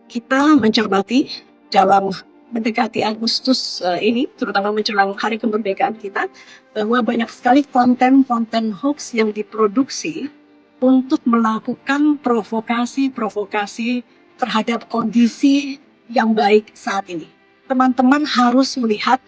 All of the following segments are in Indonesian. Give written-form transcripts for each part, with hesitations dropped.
Kita mencermati dalam mendekati Agustus ini, terutama menjelang hari kemerdekaan kita, bahwa banyak sekali konten-konten hoax yang diproduksi untuk melakukan provokasi-provokasi terhadap kondisi yang baik saat ini. Teman-teman harus melihat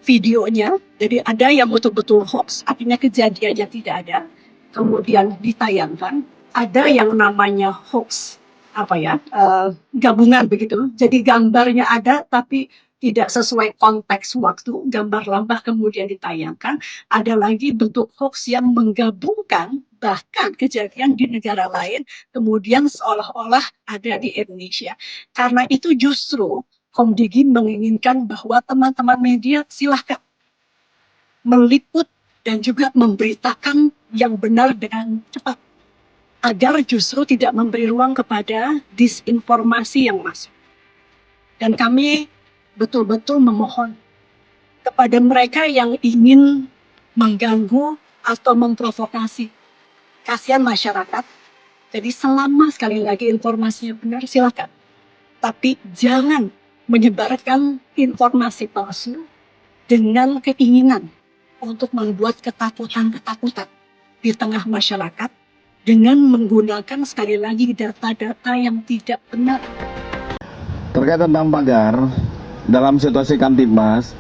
videonya, jadi ada yang betul-betul hoax, artinya kejadiannya tidak ada, kemudian ditayangkan. Ada yang namanya hoax gabungan begitu. Jadi gambarnya ada tapi tidak sesuai konteks waktu, gambar lambah kemudian ditayangkan. Ada lagi bentuk hoax yang menggabungkan bahkan kejadian di negara lain, kemudian seolah-olah ada di Indonesia. Karena itu justru Komdigi menginginkan bahwa teman-teman media silahkan meliput dan juga memberitakan yang benar dengan cepat, agar justru tidak memberi ruang kepada disinformasi yang masuk. Dan kami betul-betul memohon kepada mereka yang ingin mengganggu atau memprovokasi. Kasihan masyarakat. Jadi selama sekali lagi informasinya benar, silakan. Tapi jangan menyebarkan informasi palsu dengan keinginan untuk membuat ketakutan-ketakutan di tengah masyarakat dengan menggunakan sekali lagi data-data yang tidak benar. Terkait tentang pagar, dalam situasi Kamtibmas,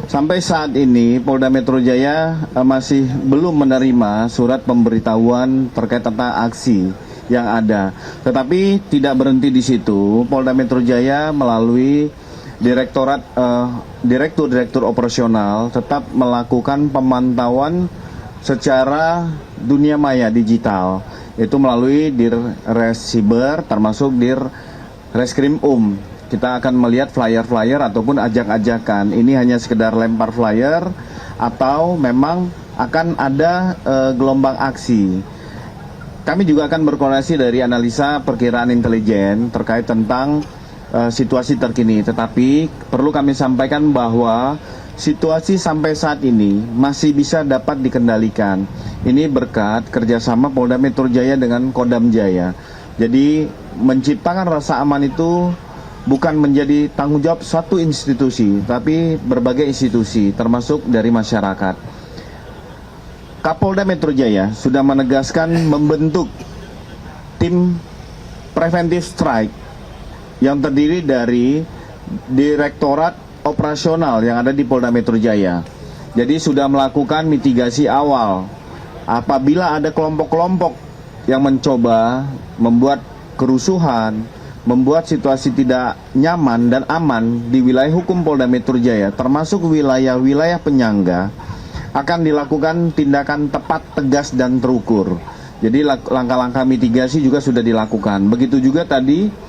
sampai saat ini Polda Metro Jaya masih belum menerima surat pemberitahuan terkait tentang aksi yang ada. Tetapi tidak berhenti di situ, Polda Metro Jaya melalui Direktur Operasional tetap melakukan pemantauan secara dunia maya digital, itu melalui Dirresiber termasuk Dirreskrim Kita akan melihat flyer-flyer ataupun ajak-ajakan. Ini hanya sekedar lempar flyer atau memang akan ada gelombang aksi. Kami juga akan berkoordinasi dari analisa perkiraan intelijen terkait tentang situasi terkini. Tetapi perlu kami sampaikan bahwa situasi sampai saat ini masih bisa dapat dikendalikan. Ini berkat kerjasama Polda Metro Jaya dengan Kodam Jaya. Jadi menciptakan rasa aman itu bukan menjadi tanggung jawab satu institusi, tapi berbagai institusi termasuk dari masyarakat. Kapolda Metro Jaya sudah menegaskan membentuk tim preventive strike yang terdiri dari Direktorat Operasional yang ada di Polda Metro Jaya. Jadi sudah melakukan mitigasi awal. Apabila ada kelompok-kelompok yang mencoba membuat kerusuhan, membuat situasi tidak nyaman dan aman di wilayah hukum Polda Metro Jaya, termasuk wilayah-wilayah penyangga, akan dilakukan tindakan tepat, tegas, dan terukur. Jadi langkah-langkah mitigasi juga sudah dilakukan. Begitu juga tadi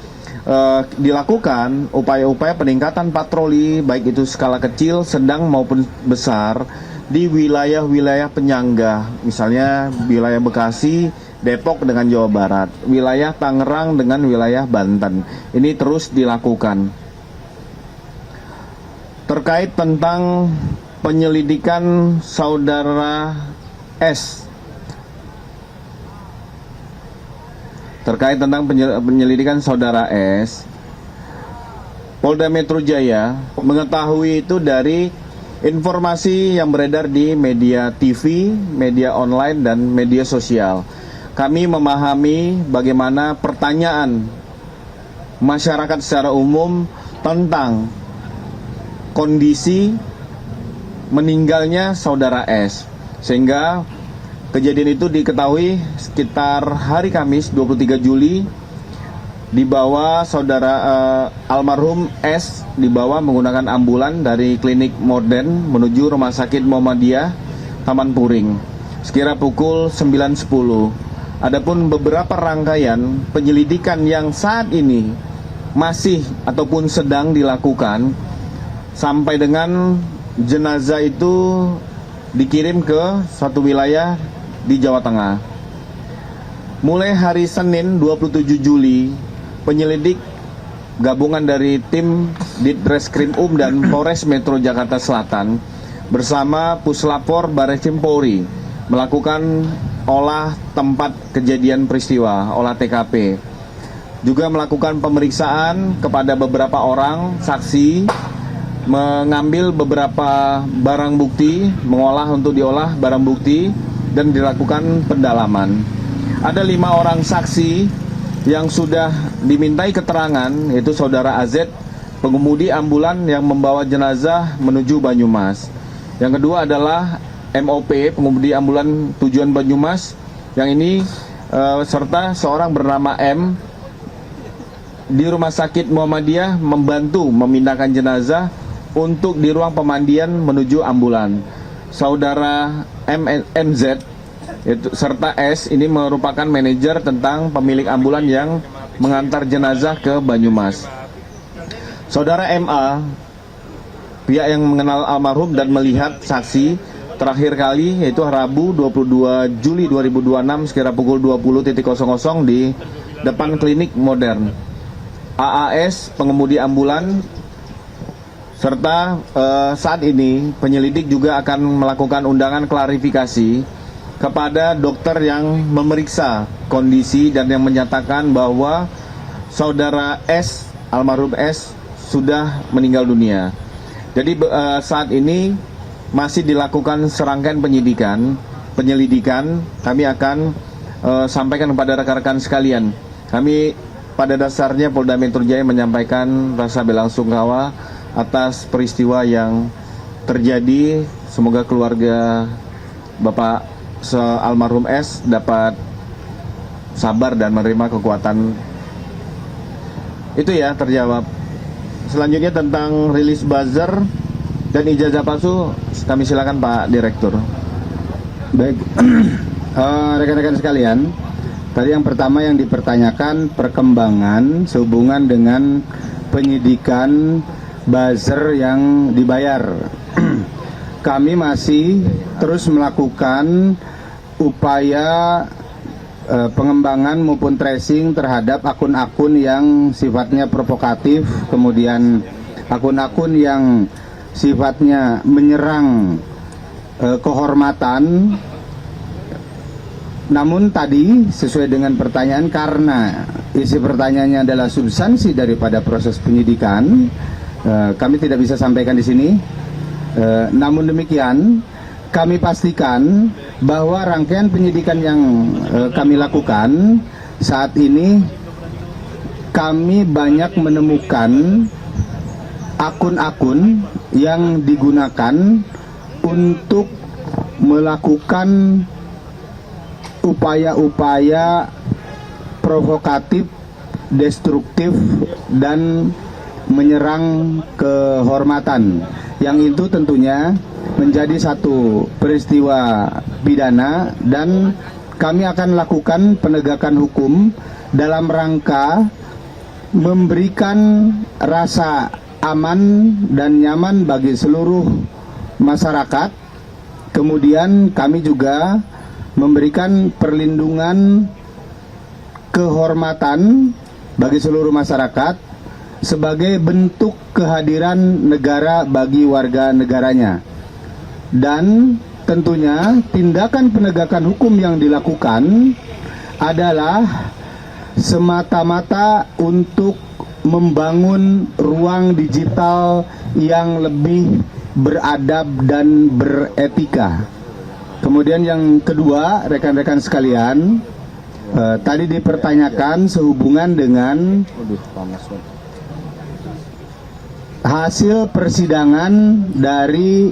dilakukan upaya-upaya peningkatan patroli, baik itu skala kecil, sedang maupun besar, di wilayah-wilayah penyangga, misalnya wilayah Bekasi, Depok dengan Jawa Barat, wilayah Tangerang dengan wilayah Banten. Ini terus dilakukan. Terkait tentang penyelidikan saudara S, terkait tentang penyelidikan saudara S, Polda Metro Jaya mengetahui itu dari informasi yang beredar di media TV, media online, dan media sosial. Kami memahami bagaimana pertanyaan masyarakat secara umum tentang kondisi meninggalnya saudara S, sehingga kejadian itu diketahui sekitar hari Kamis 23 Juli, dibawa saudara almarhum S dibawa menggunakan ambulan dari klinik modern menuju Rumah Sakit Muhammadiyah Taman Puring sekira pukul 9.10. Adapun beberapa rangkaian penyelidikan yang saat ini masih ataupun sedang dilakukan sampai dengan jenazah itu dikirim ke satu wilayah di Jawa Tengah. Mulai hari Senin 27 Juli, penyelidik gabungan dari tim Ditreskrim dan Polres Metro Jakarta Selatan bersama Puslapor Barreskrim Polri melakukan olah tempat kejadian peristiwa, olah TKP. juga melakukan pemeriksaan kepada beberapa orang saksi, mengambil beberapa barang bukti, mengolah untuk diolah barang bukti, dan dilakukan pendalaman. Ada 5 orang saksi yang sudah dimintai keterangan, yaitu saudara AZ, pengemudi ambulan yang membawa jenazah menuju Banyumas. Yang kedua adalah MOP, pengemudi ambulan tujuan Banyumas, yang ini serta seorang bernama M di Rumah Sakit Muhammadiyah membantu memindahkan jenazah untuk di ruang pemandian menuju ambulan. Saudara MZ serta S ini merupakan manajer tentang pemilik ambulan yang mengantar jenazah ke Banyumas. Saudara MA, pihak yang mengenal almarhum dan melihat saksi terakhir kali, yaitu Rabu 22 Juli 2026 sekira pukul 20.00 di depan klinik modern. AAS, pengemudi ambulan, serta saat ini penyelidik juga akan melakukan undangan klarifikasi kepada dokter yang memeriksa kondisi dan yang menyatakan bahwa saudara S, almarhum S, sudah meninggal dunia. Jadi saat ini masih dilakukan serangkaian penyelidikan. Kami akan sampaikan kepada rekan-rekan sekalian. Kami pada dasarnya Polda Metro Jaya menyampaikan rasa belasungkawa atas peristiwa yang terjadi. Semoga keluarga Bapak almarhum S dapat sabar dan menerima kekuatan. Itu ya, terjawab. Selanjutnya tentang rilis buzzer dan ijazah palsu, kami silakan Pak Direktur. Baik, rekan-rekan sekalian, tadi yang pertama yang dipertanyakan perkembangan sehubungan dengan penyidikan buzzer yang dibayar. Kami masih terus melakukan upaya pengembangan maupun tracing terhadap akun-akun yang sifatnya provokatif, kemudian akun-akun yang sifatnya menyerang kehormatan. Namun tadi sesuai dengan pertanyaan, karena isi pertanyaannya adalah substansi daripada proses penyidikan, kami tidak bisa sampaikan di sini. Namun demikian, kami pastikan bahwa rangkaian penyidikan yang kami lakukan saat ini, kami banyak menemukan akun-akun yang digunakan untuk melakukan upaya-upaya provokatif, destruktif, dan menyerang kehormatan. Yang itu tentunya menjadi satu peristiwa pidana, dan kami akan lakukan penegakan hukum dalam rangka memberikan rasa aman dan nyaman bagi seluruh masyarakat. Kemudian kami juga memberikan perlindungan kehormatan bagi seluruh masyarakat sebagai bentuk kehadiran negara bagi warga negaranya. Dan tentunya tindakan penegakan hukum yang dilakukan adalah semata-mata untuk membangun ruang digital yang lebih beradab dan beretika. Kemudian yang kedua, rekan-rekan sekalian, tadi dipertanyakan sehubungan dengan hasil persidangan dari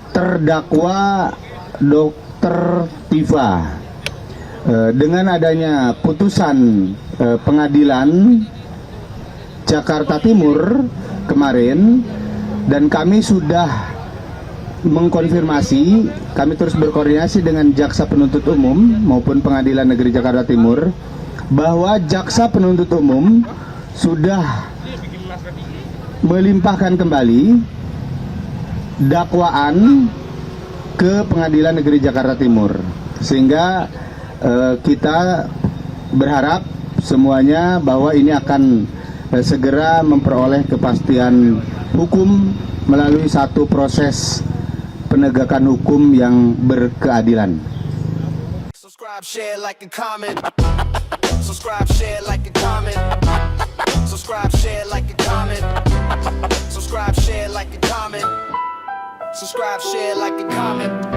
terdakwa Dr. Tifa. Dengan adanya putusan pengadilan Jakarta Timur kemarin, dan kami sudah mengkonfirmasi, kami terus berkoordinasi dengan Jaksa Penuntut Umum maupun Pengadilan Negeri Jakarta Timur, bahwa Jaksa Penuntut Umum sudah melimpahkan kembali dakwaan ke Pengadilan Negeri Jakarta Timur, sehingga kita berharap semuanya bahwa ini akan segera memperoleh kepastian hukum melalui satu proses penegakan hukum yang berkeadilan. Subscribe, share, like, and comment. Subscribe, share, like, and comment. Subscribe, share, like, and comment. Subscribe, share, like, and comment. Subscribe, share, like, and comment.